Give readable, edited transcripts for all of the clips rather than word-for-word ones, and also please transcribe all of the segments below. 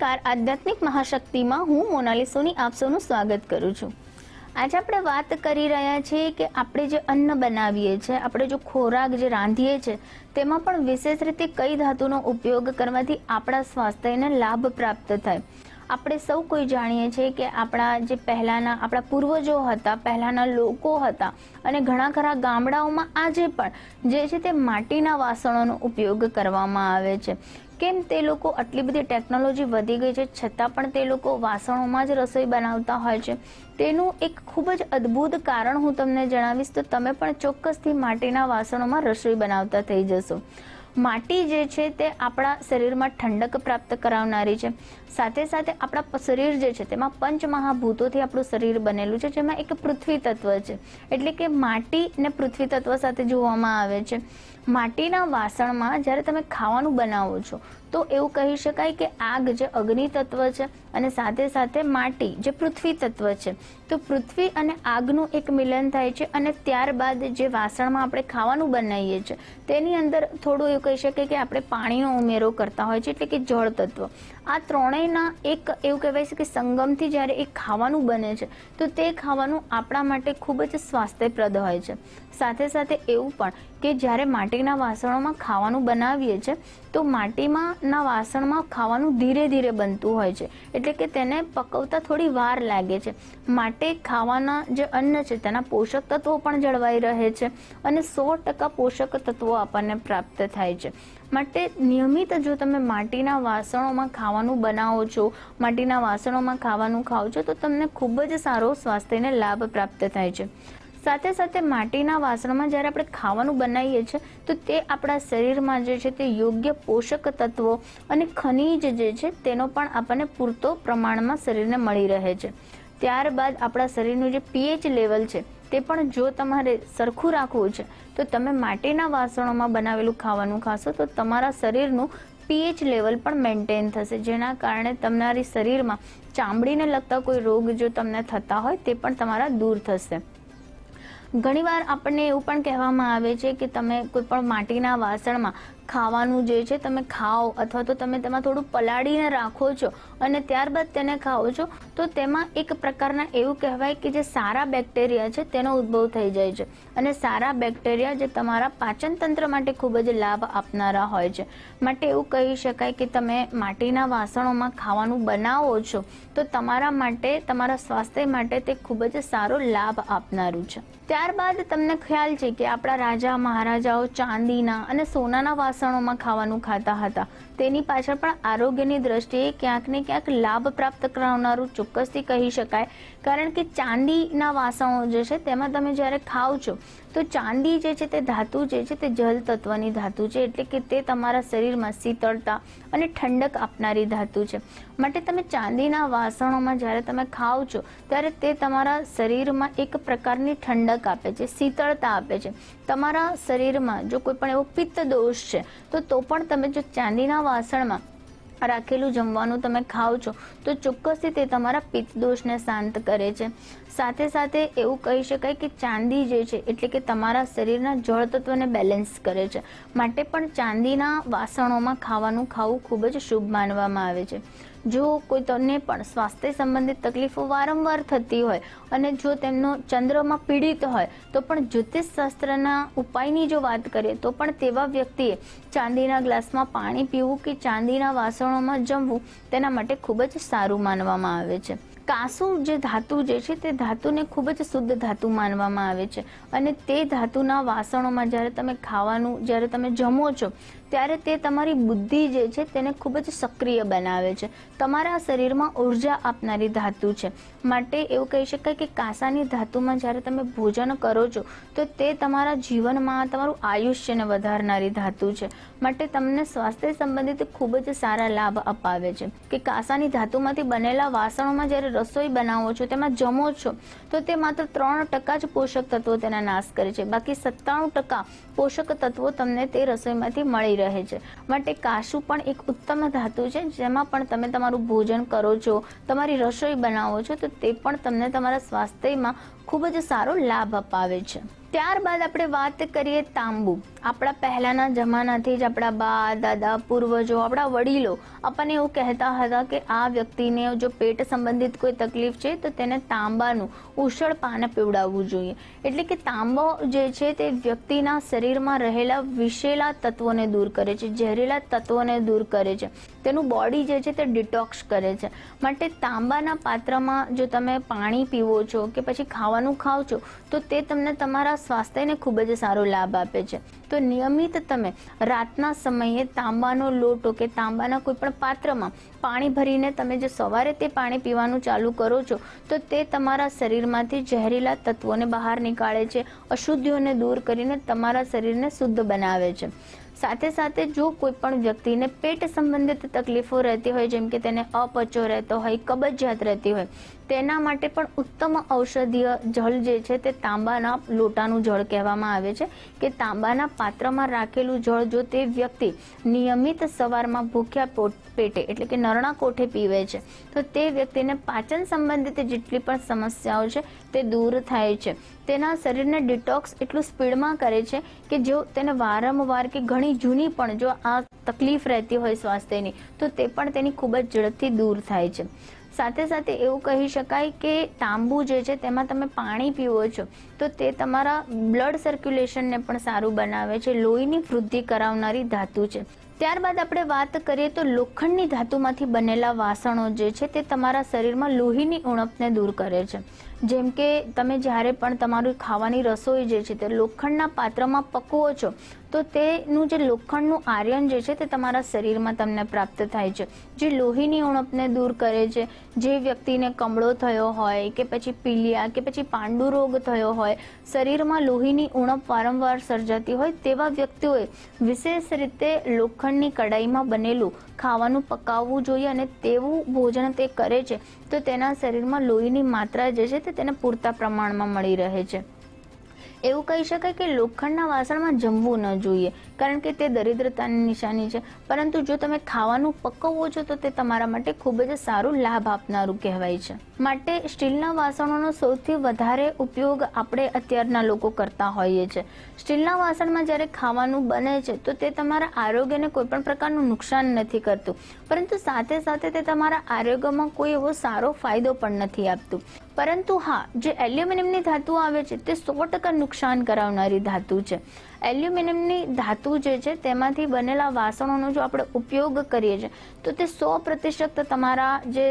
નમસ્કાર, આધ્યાત્મિક મહાશક્તિમાં હું મોનાલી સોની આપ સૌનું સ્વાગત કરું છું। આજે આપણે વાત કરી રહ્યા છીએ કે આપણે જે અન્ન બનાવીએ છીએ, આપણે જો ખોરાક જે રાંધીએ છીએ તેમાં પણ વિશેષ રીતે કઈ ધાતુનો ઉપયોગ કરવાથી આપણા સ્વાસ્થ્યને લાભ પ્રાપ્ત થાય। આપણે સૌ કોઈ જાણીએ છીએ કે આપણા જે આપણા પૂર્વજો હતા, પહેલાના લોકો હતા અને ઘણા ખરા ગામડાઓમાં આજે પણ જે છે તે માટીના વાસણોનો ઉપયોગ કરવામાં આવે છે। કેમ તે લોકો આટલી બધી ટેકનોલોજી વધી ગઈ છે છતાં પણ તે લોકો વાસણોમાં જ રસોઈ બનાવતા હોય છે। તેનું એક ખૂબ જ અદ્ભુત કારણ હું તમને જણાવીશ તો તમે પણ ચોક્કસથી માટીના વાસણોમાં રસોઈ બનાવતા થઈ જશો। માટી જે છે તે આપણા શરીરમાં ઠંડક પ્રાપ્ત કરાવનારી છે, સાથે સાથે આપણા શરીર જે છે તેમાં પંચમહાભૂતોથી આપણું શરીર બનેલું છે, જેમાં એક પૃથ્વી તત્વ છે, એટલે કે માટી ને પૃથ્વી તત્વ સાથે જોવામાં આવે છે। માટીના વાસણમાં જ્યારે તમે ખાવાનું બનાવો છો તો એવું કહી શકાય કે આગ જે અગ્નિ તત્વ છે અને સાથે સાથે માટી જે પૃથ્વી તત્વ છે, તો પૃથ્વી અને આગનું એક મિલન થાય છે અને ત્યારબાદ જે વાસણમાં આપણે ખાવાનું બનાવીએ છીએ તેની અંદર થોડું એવું કહી શકાય કે આપણે પાણીનો ઉમેરો કરતા હોય છે, એટલે કે જળ તત્વ। આ ત્રણેયના એક એવું કહેવાય છે કે સંગમથી જ્યારે એક ખાવાનું બને છે તો તે ખાવાનું આપણા માટે ખૂબ જ સ્વાસ્થ્યપ્રદ હોય છે। સાથે સાથે એવું પણ કે જ્યારે માટીના વાસણોમાં ખાવાનું બનાવીએ છીએ તો માટીના વાસણમાં ખાવાનું ધીરે ધીરે બનતું હોય છે, એટલે કે તેને પકવતા થોડી વાર લાગે છે, માટે ખાવાના જે અન્ન છે તેના પોષક તત્વો પણ જળવાઈ રહે છે અને 100% પોષક તત્વો આપણને પ્રાપ્ત થાય છે। માટે નિયમિત જો તમે માટીના વાસણોમાં ખાવાનું બનાવો છો, માટીના વાસણોમાં ખાવાનું ખાઓ છો તો તમને ખૂબ જ સારો સ્વાસ્થ્યને લાભ પ્રાપ્ત થાય છે। સાથે સાથે માટીના વાસણમાં જ્યારે આપણે ખાવાનું બનાવીએ છીએ તો તે આપણા શરીરમાં જે છે તે યોગ્ય પોષક તત્વો અને ખનિજ જે છે તેનો પણ આપણને પૂરતો પ્રમાણમાં શરીરને મળી રહે છે। ત્યારબાદ આપણા શરીરનું જે પીએચ લેવલ છે તે પણ જો તમારે સરખું રાખવું છે તો તમે માટીના વાસણોમાં બનાવેલું ખાવાનું ખાશો તો તમારા શરીરનું પીએચ લેવલ પણ મેન્ટેન થશે, જેના કારણે તમારી શરીરમાં ચામડીને લગતા કોઈ રોગ જો તમને થતા હોય તે પણ તમારા દૂર થશે। ઘણીવાર આપણને એવું પણ કહેવામાં આવે છે કે તમે કોઈ પણ માટીના વાસણમાં ખાવાનું જે છે તમે ખાઓ અથવા તો તમે તેમાં થોડું પલાળીને રાખો છો અને ત્યારબાદ તેને ખાઓ છો તો તેમાં એક પ્રકારના એવું કહેવાય કે જે સારા બેક્ટેરિયા છે તેનો ઉદ્ભવ થઈ જાય છે અને સારા બેક્ટેરિયા જે તમારા પાચન તંત્ર માટે ખૂબ જ લાભ આપનારા હોય છે। માટે એવું કહી શકાય કે તમે માટીના વાસણોમાં ખાવાનું બનાવો છો તો તમારા માટે, તમારા સ્વાસ્થ્ય માટે તે ખૂબ જ સારો લાભ આપનારું છે। ત્યારબાદ તમને ખ્યાલ છે કે આપણા રાજા મહારાજાઓ ચાંદીના અને સોનાના વાસણોમાં ખાવાનું ખાતા હતા, તેની પાછળ પણ આરોગ્યની દ્રષ્ટિએ ક્યાંક ને ક્યાંક લાભ પ્રાપ્ત કરાવનારું ચોક્કસથી કહી શકાય, કારણ કે ચાંદીના વાસણો જે છે તેમાં તમે જ્યારે ખાઓ છો તો ચાંદી જે છે તે ધાતુ જે છે તે જલ તત્વની ધાતુ છે, એટલે કે તે તમારા શરીરમાં શીતળતા અને ઠંડક આપનારી ધાતુ છે। માટે તમે ચાંદીના વાસણોમાં જ્યારે તમે ખાઓ છો ત્યારે તે તમારા શરીરમાં એક પ્રકારની ઠંડક આપે છે, શીતળતા આપે છે। તમારા શરીરમાં જો કોઈ પણ એવો પિત્ત દોષ છે તો પણ તમે જો ચાંદીના વાસણમાં રાખેલું જમવાનું તમે ખાઓ છો તો ચોક્કસથી તે તમારા પિત્ત દોષને શાંત કરે છે। સાથે સાથે એવું કહી શકાય કે ચાંદી જે છે એટલે કે તમારા શરીરના જળ તત્વને બેલેન્સ કરે છે, માટે પણ ચાંદીના વાસણોમાં ખાવાનું ખાવું ખૂબ જ શુભ માનવામાં આવે છે। જો કોઈ તમને પણ સ્વાસ્થ્ય સંબંધિત તકલીફો વારંવાર થતી હોય અને જો તેમનો ચંદ્રમાં પીડિત હોય તો પણ જ્યોતિષ શાસ્ત્રના ઉપાયની જો વાત કરીએ તો પણ તેવા વ્યક્તિએ ચાંદીના ગ્લાસમાં પાણી પીવું કે ચાંદીના વાસણોમાં જમવું તેના માટે ખૂબ જ સારું માનવામાં આવે છે। કાંસુ જે ધાતુ જે છે તે ધાતુને ખૂબ જ શુદ્ધ ધાતુ માનવામાં આવે છે અને તે ધાતુના વાસણોમાં જ્યારે તમે ખાવાનું, જ્યારે તમે જમો છો ત્યારે તે તમારી બુદ્ધિ જે છે તેને ખૂબ જ સક્રિય બનાવે છે, તમારા શરીરમાં ઉર્જા આપનારી ધાતુ છે। માટે એવું કહી શકાય કે કાંસાની ધાતુમાં જ્યારે તમે ભોજન કરો છો તો તે તમારા જીવનમાં તમારું આયુષ્યને વધારનારી ધાતુ છે, માટે તમને સ્વાસ્થ્ય સંબંધિત ખૂબ જ સારા લાભ અપાવે છે। કે કાંસાની ધાતુમાંથી બનેલા વાસણોમાં જ્યારે રસોઈ બનાવો છો, તેમાં જમો છો તો તે માત્ર 3% જ પોષક તત્વો તેના નાશ કરે છે, બાકી 97% પોષક તત્વો તમને તે રસોઈમાંથી મળી રહે છે। માટે કાંસુ પણ એક ઉત્તમ ધાતુ છે, જેમાં પણ તમે તમારું ભોજન કરો છો, તમારી રસોઈ બનાવો છો તો તે પણ તમને તમારા સ્વાસ્થ્યમાં ખૂબ જ સારો લાભ અપાવે છે. ત્યારબાદ આપણે વાત કરીએ તાંબુ. આપણા પહેલાના જમાનાથી જ આપણા બા દાદા પૂર્વજો આપણા વડીલો આપણને એવું કહેતા હતા કે આ વ્યક્તિને જો પેટ સંબંધિત કોઈ તકલીફ છે તો તેને તાંબાનું ઉષળ પાન પીવડાવવું જોઈએ. એટલે કે તાંબો જે છે તે વ્યક્તિના શરીરમાં રહેલા વિષેલા તત્વોને દૂર કરે છે, ઝેરીલા તત્વોને દૂર કરે છે, તેનું બોડી જે છે તે ડિટોક્સ કરે છે. માટે તાંબાના પાત્રમાં જો તમે પાણી પીવો છો કે પછી ખાવાનું ખાઓ છો તો તે તમને તમારા સ્વાસ્થ્યને ખૂબ જ સારો લાભ આપે છે. તો નિયમિત તમે રાતના સમયે તાંબાનો લોટો કે તાંબાના કોઈ પણ પાત્રમાં પાણી ભરીને તમે જે સવારે તે પાણી પીવાનું ચાલુ કરો છો તો તે તમારા શરીરમાંથી ઝેરીલા તત્વોને બહાર નીકાળે છે, અશુદ્ધિઓને દૂર કરીને તમારા શરીરને શુદ્ધ બનાવે છે. સાથે સાથે જો કોઈ પણ વ્યક્તિને પેટ સંબંધિત તકલીફો રહેતી હોય, જેમ કે તેને અપચો રહેતો હોય, કબજિયાત રહેતી હોય, તેના માટે પણ ઉત્તમ ઔષધીય જળ જે છે તે તાંબાના લોટાનું જળ કહેવામાં આવે છે. કે તાંબાના પાત્રમાં રાખેલું જળ જો તે વ્યક્તિ નિયમિત સવારમાં ભૂખ્યા પેટે એટલે કે નરણા કોઠે પીવે છે તો તે વ્યક્તિને પાચન સંબંધિત જેટલી પણ સમસ્યાઓ છે તે દૂર થાય છે. તેના શરીરને ડિટોક્સ એટલું સ્પીડમાં કરે છે કે જો તેને વારંવાર કે ઘણી જૂની પણ જો આ તકલીફ રહેતી હોય સ્વાસ્થ્યની તો તે પણ તેની ખૂબ જ ઝડપથી દૂર થાય છે. સાથે સાથે એવું કહી શકાય કે તાંબુ જે છે તેમાં તમે પાણી પીવો છો તો તે તમારા બ્લડ સર્ક્યુલેશનને પણ સારું બનાવે છે, લોહીની વૃદ્ધિ કરાવનારી ધાતુ છે. ત્યારબાદ આપણે વાત કરીએ તો લોખંડની ધાતુમાંથી બનેલા વાસણો જે છે તે તમારા શરીરમાં લોહીની ઉણપને દૂર કરે છે. જેમ કે તમે જ્યારે પણ તમારું ખાવાની રસોઈ જે છે તે લોખંડના પાત્રમાં પકવો છો તો તેનું જે લોખંડનું આયર્ન જે છે તે તમારા શરીરમાં તમને પ્રાપ્ત થાય છે, જે લોહીની ઉણપને દૂર કરે છે. જે વ્યક્તિને કમળો થયો હોય કે પછી પીલિયા કે પછી પાંડુ રોગ થયો હોય, શરીરમાં લોહીની ઉણપ વારંવાર સર્જાતી હોય તેવા વ્યક્તિઓએ વિશેષ રીતે લોખંડની કડાઈમાં બનેલું ખાવાનું પકાવવું જોઈએ અને તેવું ભોજન તે કરે છે તો તેના શરીરમાં લોહીની માત્રા જે છે તે તેને પૂરતા પ્રમાણમાં મળી રહે છે. એવું કહી શકાય કે લોખંડના વાસણમાં જમવું ન જોઈએ કારણ કે તે દરિદ્રતાની નિશાની છે, પરંતુ જો તમે ખાવાનું પકવવો છો તો તે તમારા માટે ખૂબ જ સારું લાભ આપનારું કહેવાય છે. માટે સ્ટીલના વાસણોનો સૌથી વધારે ઉપયોગ આપણે અત્યારના લોકો કરતા હોઈએ છીએ. સ્ટીલના વાસણમાં જ્યારે ખાવાનું બને છે તો તે તમારા આરોગ્યને કોઈ પણ પ્રકારનું નુકસાન નથી કરતું, પરંતુ સાથે સાથે તે તમારા આરોગ્યમાં કોઈ એવો સારો ફાયદો પણ નથી આપતું. પરંતુ હા, જે એલ્યુમિનિયમની ધાતુ આવે છે તે 100% નુકસાન કરાવનારી ધાતુ છે. એલ્યુમિનિયમની ધાતુ જે છે તેમાંથી બનેલા વાસણોનો જો આપણે ઉપયોગ કરીએ છીએ તો તે 100% તમારા જે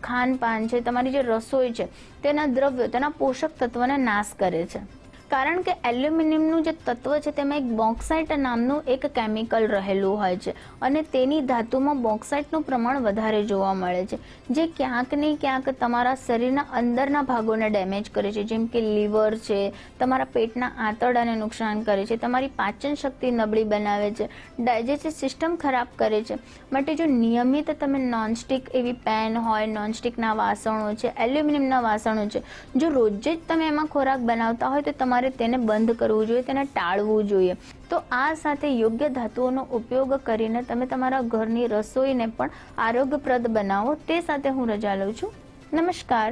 ખાનપાન છે, તમારી જે રસોઈ છે તેના દ્રવ્યો, તેના પોષક તત્વોને નાશ કરે છે. કારણ કે એલ્યુમિનિયમનું જે તત્વ છે તેમાં એક બોક્સાઇટ નામનું એક કેમિકલ રહેલું હોય છે અને તેની ધાતુમાં બોક્સાઇટનું પ્રમાણ વધારે જોવા મળે છે, જે ક્યાંક ને ક્યાંક તમારા શરીરના અંદરના ભાગોને ડેમેજ કરે છે, જેમ કે લીવર છે, તમારા પેટના આંતરડાને નુકસાન કરે છે, તમારી પાચન શક્તિ નબળી બનાવે છે, ડાયજેસ્ટિવ સિસ્ટમ ખરાબ કરે છે. માટે જો નિયમિત તમે નોનસ્ટિક એવી પેન હોય, નોનસ્ટિકના વાસણો છે, એલ્યુમિનિયમના વાસણો છે, જો રોજે જ તમે એમાં ખોરાક બનાવતા હોય તો તમારે તેને બંધ કરવું જોઈએ, તેને ટાળવું જોઈએ. તો આ સાથે યોગ્ય ધાતુઓનો ઉપયોગ કરીને તમે તમારા ઘરની રસોઈને પણ આરોગ્યપ્રદ બનાવો. તે સાથે હું રજા લઉં છું. નમસ્કાર.